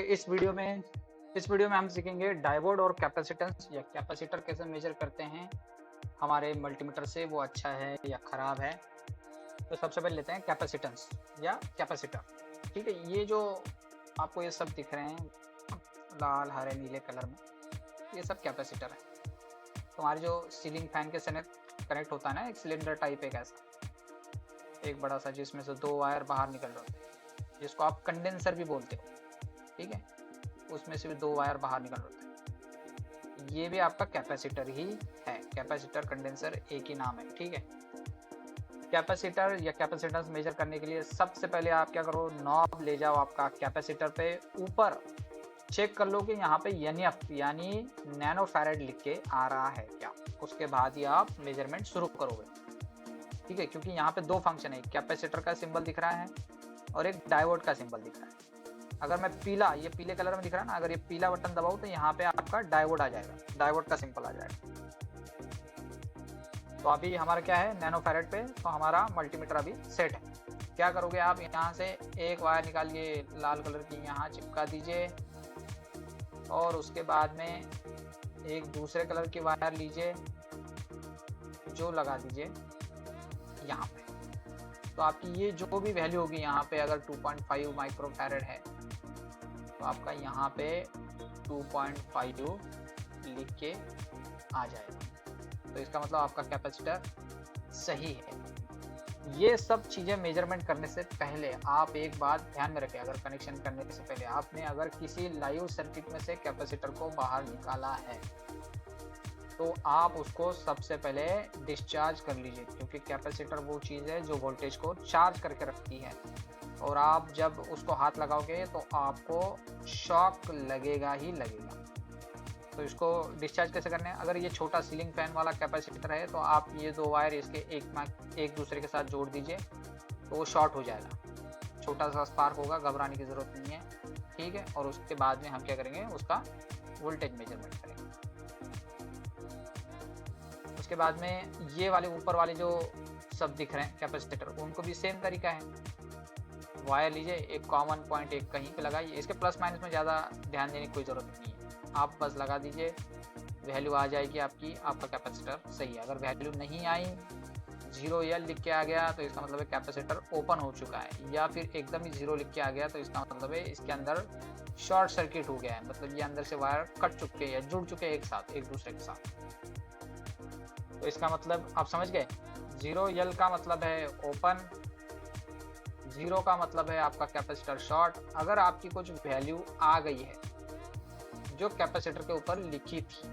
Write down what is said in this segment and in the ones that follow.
इस वीडियो में हम सीखेंगे डायोड और कैपेसिटेंस या कैपेसिटर कैसे मेजर करते हैं हमारे मल्टीमीटर से, वो अच्छा है या ख़राब है। तो सबसे पहले लेते हैं कैपेसिटेंस या कैपेसिटर। ठीक है, ये जो आपको ये सब दिख रहे हैं लाल हरे नीले कलर में, ये सब कैपेसिटर है। तो हमारे जो सीलिंग फैन के साथ कनेक्ट होता है ना, एक सिलेंडर टाइप एक ऐसा एक बड़ा सा, जिसमें से दो वायर बाहर निकल रहे होते हैं, जिसको आप कंडेंसर भी बोलते हो। ठीक है, उसमें से भी दो वायर बाहर निकल रहे होते हैं, ये भी आपका कैपेसिटर ही है। कैपेसिटर कंडेंसर एक ही नाम है। ठीक है, कैपेसिटर या कैपेसिटेंस मेजर करने के लिए सबसे पहले आप क्या करो, नॉब ले जाओ आपका कैपेसिटर पे, ऊपर चेक कर लो कि यहाँ पे NF यानी नैनो फैरेड लिख के आ रहा है क्या। उसके बाद ही आप मेजरमेंट शुरू करोगे। ठीक है, क्योंकि यहाँ पे दो फंक्शन है, कैपेसिटर का सिंबल दिख रहा है और एक डायोड का सिंबल दिख रहा है। अगर मैं ये पीले कलर में दिख रहा है ना, अगर ये पीला बटन दबाऊं तो यहाँ पे आपका डायोड आ जाएगा, डायोड का सिंबल आ जाएगा। तो अभी हमारा क्या है, नैनो फैरेड पे, तो हमारा मल्टीमीटर अभी सेट है। क्या करोगे आप, यहाँ से एक वायर निकालिए लाल कलर की, यहाँ चिपका दीजिए और उसके बाद में एक दूसरे कलर की वायर लीजिए जो लगा दीजिए यहाँ पे। तो आपकी ये जो भी वैल्यू होगी यहाँ पे, अगर 2.5 माइक्रो फैरेड है तो आपका यहाँ पे 2.5 लिख के आ जाएगा। तो इसका मतलब आपका कैपेसिटर सही है। ये सब चीज़ें मेजरमेंट करने से पहले आप एक बात ध्यान में रखें, अगर कनेक्शन करने से पहले आपने अगर किसी लाइव सर्किट में से कैपेसिटर को बाहर निकाला है तो आप उसको सबसे पहले डिस्चार्ज कर लीजिए, क्योंकि कैपेसिटर वो चीज़ है जो वोल्टेज को चार्ज करके रखती है, और आप जब उसको हाथ लगाओगे तो आपको शॉक लगेगा ही लगेगा। तो इसको डिस्चार्ज कैसे करना है, अगर ये छोटा सीलिंग फैन वाला कैपेसिटर है तो आप ये दो वायर इसके एक दूसरे के साथ जोड़ दीजिए, तो वो शॉर्ट हो जाएगा, छोटा सा स्पार्क होगा, घबराने की ज़रूरत नहीं है। ठीक है, और उसके बाद में हम क्या करेंगे, उसका वोल्टेज मेजरमेंट करेंगे। उसके बाद में ये वाले ऊपर वाले जो सब दिख रहे हैं कैपेसिटर, उनको भी सेम तरीका है। वायर लीजिए, एक कॉमन पॉइंट एक कहीं पे लगाइए, इसके प्लस माइनस में ज़्यादा ध्यान देने की कोई ज़रूरत नहीं है, आप बस लगा दीजिए, वैल्यू आ जाएगी आपका कैपेसिटर सही है। अगर वैल्यू नहीं आई, 0 लिख के आ गया, तो इसका मतलब है कैपेसिटर ओपन हो चुका है, या फिर एकदम ही 0 लिख के आ गया तो इसका मतलब है इसके अंदर शॉर्ट सर्किट हो गया है, मतलब ये अंदर से वायर कट चुके हैं या जुड़ चुके हैं एक साथ, एक दूसरे के साथ। तो इसका मतलब आप समझ गए, 0 का मतलब है ओपन, 0 का मतलब है आपका कैपेसिटर शॉर्ट। अगर आपकी कुछ वैल्यू आ गई है जो कैपेसिटर के ऊपर लिखी थी,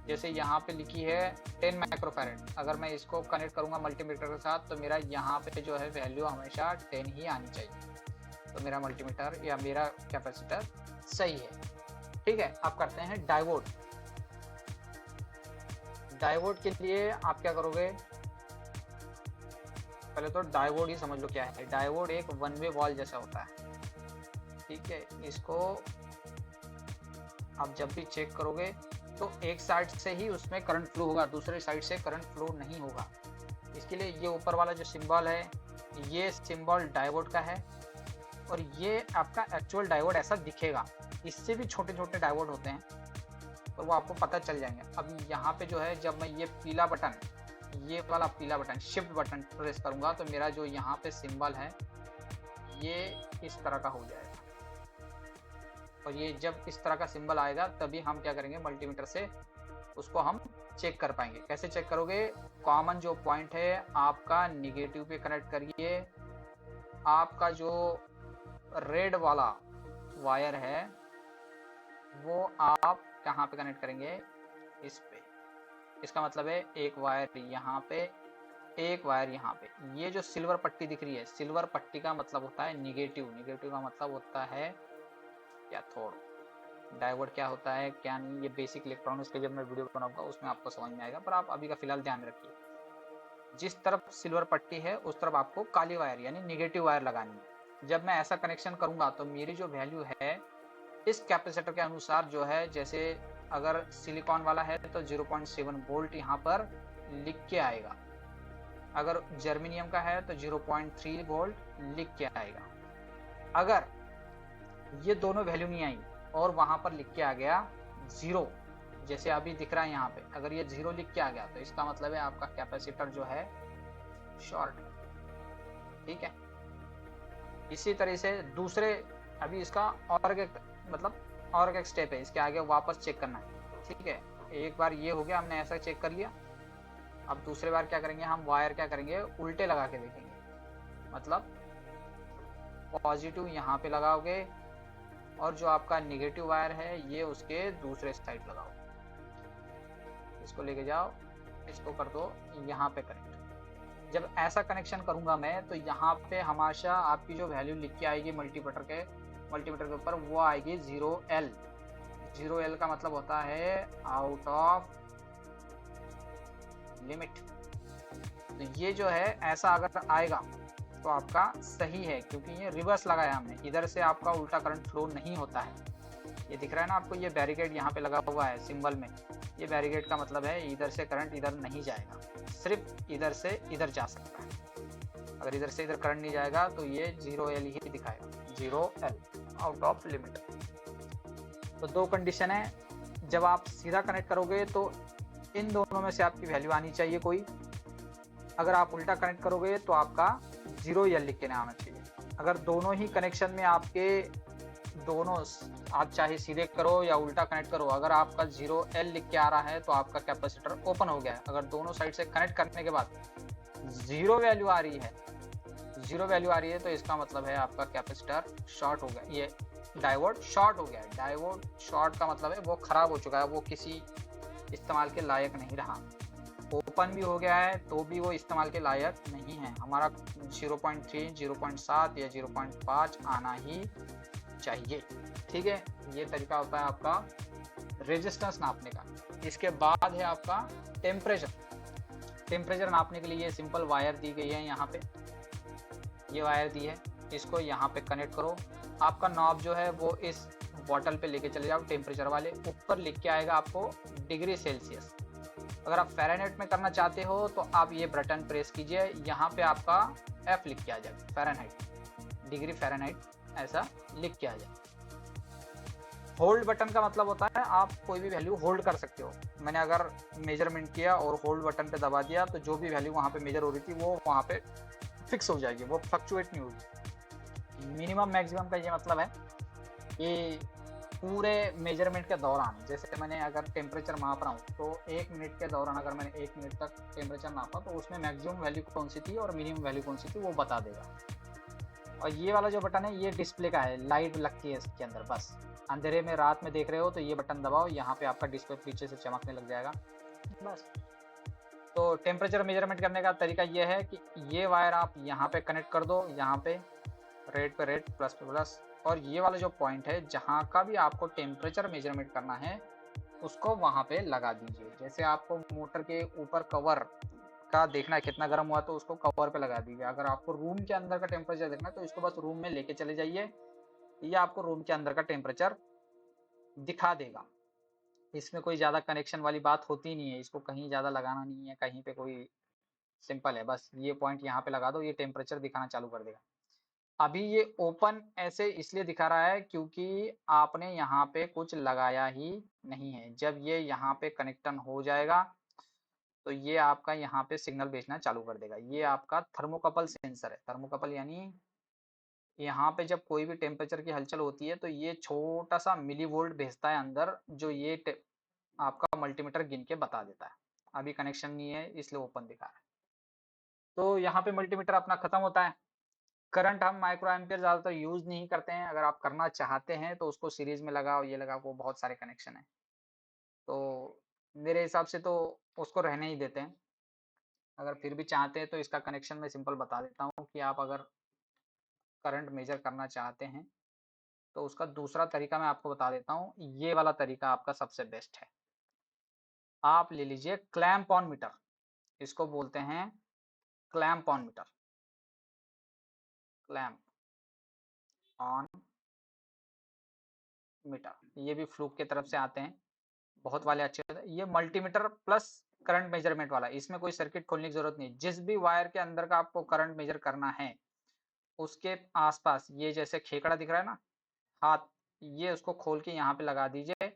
जैसे यहाँ पे लिखी है 10 माइक्रोफैरेड, अगर मैं इसको कनेक्ट करूँगा मल्टीमीटर के साथ तो मेरा यहाँ पे जो है वैल्यू हमेशा 10 ही आनी चाहिए, तो मेरा मल्टीमीटर या मेरा कैपेसिटर सही है। ठीक है, अब करते हैं डायोड। डायोड के लिए आप क्या करोगे, पहले तो डायोड ही समझ लो क्या है। डायोड एक वन वे वॉल जैसा होता है। ठीक है, इसको आप जब भी चेक करोगे तो एक साइड से ही उसमें करंट फ्लो होगा, दूसरे साइड से करंट फ्लो नहीं होगा। इसके लिए ये ऊपर वाला जो सिंबल है, ये सिंबल डायोड का है, और ये आपका एक्चुअल डायोड ऐसा दिखेगा। इससे भी छोटे छोटे डायोड होते हैं, और वो आपको पता चल जाएंगे। अब यहाँ पे जो है, जब मैं ये वाला पीला बटन शिफ्ट बटन प्रेस करूँगा तो मेरा जो यहाँ पे सिंबल है ये इस तरह का हो जाएगा, और ये जब इस तरह का सिंबल आएगा तभी हम क्या करेंगे, मल्टीमीटर से उसको हम चेक कर पाएंगे। कैसे चेक करोगे, कॉमन जो पॉइंट है आपका निगेटिव पे कनेक्ट करिए, आपका जो रेड वाला वायर है वो आप कहाँ पे कनेक्ट करेंगे, इस पे। इसका मतलब है एक वायर यहाँ पे, एक वायर यहाँ पे। ये जो सिल्वर पट्टी दिख रही है, सिल्वर पट्टी का मतलब होता है निगेटिव, निगेटिव का मतलब होता है कैथोड। डायोड क्या होता है क्या नहीं, ये बेसिक इलेक्ट्रॉनिक्स के जब मैं वीडियो बनाऊंगा उसमें आपको समझ में आएगा, पर आप अभी का फिलहाल ध्यान रखिए। जिस तरफ सिल्वर पट्टी है उस तरफ आपको काली वायर यानी निगेटिव वायर लगानी है। जब मैं ऐसा कनेक्शन करूंगा तो मेरी जो वैल्यू है इस कैपेसिटर के अनुसार जो है, जैसे अगर सिलिकॉन वाला है तो 0.7 वोल्ट यहाँ पर लिख के आएगा, अगर जर्मेनियम का है तो 0.3 वोल्ट लिख के आएगा। अगर ये दोनों वैल्यू नहीं आई और वहां पर लिख के आ गया 0, जैसे अभी दिख रहा है यहाँ पे, अगर ये 0 लिख के आ गया तो इसका मतलब है आपका कैपेसिटर जो है शॉर्ट। ठीक है, इसी तरह से दूसरे, अभी इसका और एक मतलब और एक स्टेप है, इसके आगे वापस चेक करना है। ठीक है, एक बार ये हो गया, हमने ऐसा चेक कर लिया। अब दूसरे बार क्या करेंगे, हम वायर क्या करेंगे, उल्टे लगा के देखेंगे। मतलब पॉजिटिव यहाँ पे लगाओगे और जो आपका निगेटिव वायर है ये उसके दूसरे साइड लगाओ। इसको लेके जाओ, इसको कर दो यहाँ पे कनेक्ट। जब ऐसा कनेक्शन करूंगा मैं तो यहाँ पे हमेशा आपकी जो वैल्यू लिख के आएगी मल्टीमीटर के ऊपर वो आएगी 0L। 0L का मतलब होता है आउट ऑफ लिमिट। तो ये जो है ऐसा अगर आएगा तो आपका सही है, क्योंकि ये रिवर्स लगाया हमने, इधर से आपका उल्टा करंट फ्लो नहीं होता है। ये दिख रहा है ना आपको, ये बैरिकेड यहाँ पे लगा हुआ है सिंबल में, ये बैरिकेड का मतलब है इधर से करंट इधर नहीं जाएगा, सिर्फ इधर से इधर जा सकता है। अगर इधर से इधर करंट नहीं जाएगा तो ये 0L ही दिखाएगा, 0L आउट ऑफ लिमिट। तो दो कंडीशन है, जब आप सीधा कनेक्ट करोगे तो इन दोनों में से आपकी वैल्यू आनी चाहिए कोई। अगर आप उल्टा कनेक्ट करोगे तो आपका 0L लिख के आना चाहिए। अगर दोनों ही कनेक्शन में आपके दोनों, आप चाहे सीधे करो या उल्टा कनेक्ट करो, अगर आपका 0L लिख के आ रहा है तो आपका कैपेसिटर ओपन हो गया है। अगर दोनों साइड से कनेक्ट करने के बाद 0 वैल्यू आ रही है, 0 वैल्यू आ रही है तो इसका मतलब है आपका कैपेसिटर शॉर्ट हो गया, ये डायोड शॉर्ट हो गया है। डायोड शॉर्ट का मतलब है वो खराब हो चुका है, वो किसी इस्तेमाल के लायक नहीं रहा। ओपन भी हो गया है तो भी वो इस्तेमाल के लायक नहीं है। हमारा 0.3, 0.7 या 0.5 आना ही चाहिए। ठीक है, ये तरीका होता है आपका रेजिस्टेंस नापने का। इसके बाद है आपका टेम्परेचर। टेम्परेचर नापने के लिए ये सिंपल वायर दी गई है, यहाँ पे ये वायर दी है, इसको यहाँ पे कनेक्ट करो। आपका नॉब जो है वो इस बॉटल पे लेके चले जाओ टेम्परेचर वाले, ऊपर लिख के आएगा आपको डिग्री सेल्सियस। अगर आप फ़ारेनहाइट में करना चाहते हो तो आप ये बटन प्रेस कीजिए, यहाँ पे आपका F लिख के आ जाए, फ़ारेनहाइट, डिग्री फ़ारेनहाइट ऐसा लिख के आ जाए। होल्ड बटन का मतलब होता है आप कोई भी वैल्यू होल्ड कर सकते हो। मैंने अगर मेजरमेंट किया और होल्ड बटन पे दबा दिया तो जो भी वैल्यू वहाँ पे मेजर हो रही थी वो वहाँ पे फिक्स हो जाएगी, वो फ्लक्चुएट नहीं होगी। मिनिमम मैक्सिमम का ये मतलब है कि पूरे मेजरमेंट के दौरान, जैसे मैंने अगर टेम्परेचर माप रहा हूँ तो 1 मिनट के दौरान अगर मैंने 1 मिनट तक टेम्परेचर मापा तो उसमें मैक्सिमम वैल्यू कौन सी थी और मिनिमम वैल्यू कौन सी थी वो बता देगा। और ये वाला जो बटन है ये डिस्प्ले का है, लाइट लगती है इसके अंदर, बस अंधेरे में रात में देख रहे हो तो ये बटन दबाओ, यहाँ पे आपका डिस्प्ले पीछे से चमकने लग जाएगा बस। तो टेम्परेचर मेजरमेंट करने का तरीका ये है कि ये वायर आप यहाँ पे कनेक्ट कर दो, यहाँ पे रेड पे रेड, प्लस पे प्लस, और ये वाला जो पॉइंट है जहाँ का भी आपको टेम्परेचर मेजरमेंट करना है उसको वहाँ पे लगा दीजिए। जैसे आपको मोटर के ऊपर कवर का देखना है कितना गर्म हुआ तो उसको कवर पे लगा दीजिए। अगर आपको रूम के अंदर का टेम्परेचर देखना है तो इसको बस रूम में लेके चले जाइए, ये आपको रूम के अंदर का टेम्परेचर दिखा देगा। इसमें कोई ज़्यादा कनेक्शन वाली बात होती नहीं है, इसको कहीं ज़्यादा लगाना नहीं है, कहीं पे कोई, सिंपल है, बस ये पॉइंट यहाँ पे लगा दो, ये टेम्परेचर दिखाना चालू कर देगा। अभी ये ओपन ऐसे इसलिए दिखा रहा है क्योंकि आपने यहाँ पे कुछ लगाया ही नहीं है। जब ये यहाँ पे कनेक्शन हो जाएगा तो ये आपका यहाँ पे सिग्नल भेजना चालू कर देगा। ये आपका थर्मोकपल सेंसर है। थर्मोकपल यानी यहाँ पे जब कोई भी टेम्परेचर की हलचल होती है तो ये छोटा सा मिली वोल्ट भेजता है अंदर, जो ये आपका मल्टीमीटर गिन के बता देता है। अभी कनेक्शन नहीं है इसलिए ओपन दिखा रहा है। तो यहाँ पे मल्टीमीटर अपना खत्म होता है। करंट हम माइक्रो एम्पियर ज़्यादातर यूज़ नहीं करते हैं, अगर आप करना चाहते हैं तो उसको सीरीज में लगाओ, ये लगाओ, वो बहुत सारे कनेक्शन हैं, तो मेरे हिसाब से तो उसको रहने ही देते हैं। अगर फिर भी चाहते हैं तो इसका कनेक्शन मैं सिंपल बता देता हूँ कि आप अगर करंट मेजर करना चाहते हैं तो उसका दूसरा तरीका मैं आपको बता देता हूँ। ये वाला तरीका आपका सबसे बेस्ट है। आप ले लीजिए क्लैंप ऑन मीटर, इसको बोलते हैं clamp on meter, clamp on meter. ये भी फ्लूक की तरफ से आते हैं, बहुत वाले अच्छे होते हैं। ये मल्टीमीटर प्लस करंट मेजरमेंट वाला, इसमें कोई सर्किट खोलने की जरूरत नहीं। जिस भी वायर के अंदर का आपको करंट मेजर करना है उसके आसपास ये जैसे खेकड़ा दिख रहा है ना, हाथ, ये उसको खोल के यहाँ पे लगा दीजिए।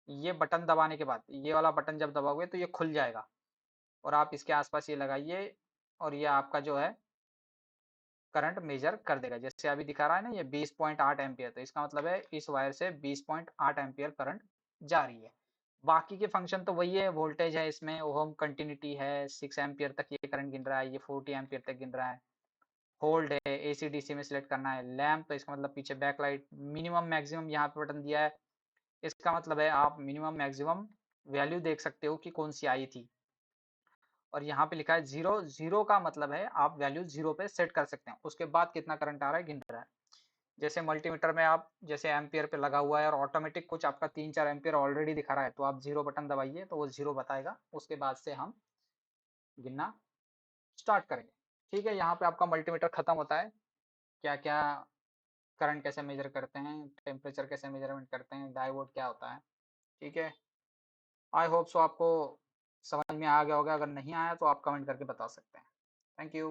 ये बटन दबाने के बाद, ये वाला बटन जब दबाओगे तो ये खुल जाएगा, और आप इसके आसपास ये लगाइए, और ये आपका जो है करंट मेजर कर देगा। जैसे अभी दिखा रहा है ना ये 20.8 एम्पियर, तो इसका मतलब है इस वायर से 20.8 एम्पियर करंट जा रही है। बाकी के फंक्शन तो वही है, वोल्टेज है इसमें, ओम कंटिन्यूटी है, 6 एम्पियर तक ये करंट गिन रहा है, ये 40 एम्पियर तक गिन रहा है। होल्ड है, एसी डीसी में सिलेक्ट करना है। लैम्प, तो इसका मतलब पीछे बैकलाइट। मिनिमम मैक्सिमम यहाँ पे बटन दिया है, इसका मतलब है आप मिनिमम मैक्सिमम वैल्यू देख सकते हो कि कौन सी आई थी। और यहाँ पे लिखा है जीरो, जीरो का मतलब है आप वैल्यू जीरो पे सेट कर सकते हैं, उसके बाद कितना करंट आ रहा है गिन रहा है। जैसे मल्टीमीटर में आप जैसे एम्पियर पे लगा हुआ है और ऑटोमेटिक कुछ आपका 3-4 एम्पियर ऑलरेडी दिखा रहा है, तो आप जीरो बटन दबाइए तो वो जीरो बताएगा, उसके बाद से हम गिनना स्टार्ट करेंगे। ठीक है, यहाँ पे आपका मल्टीमीटर खत्म होता है। क्या क्या करंट कैसे मेजर करते हैं, टेम्परेचर कैसे मेजरमेंट करते हैं, डायोड क्या होता है। ठीक है, आई होप सो आपको समझ में आ गया होगा, अगर नहीं आया तो आप कमेंट करके बता सकते हैं। Thank you.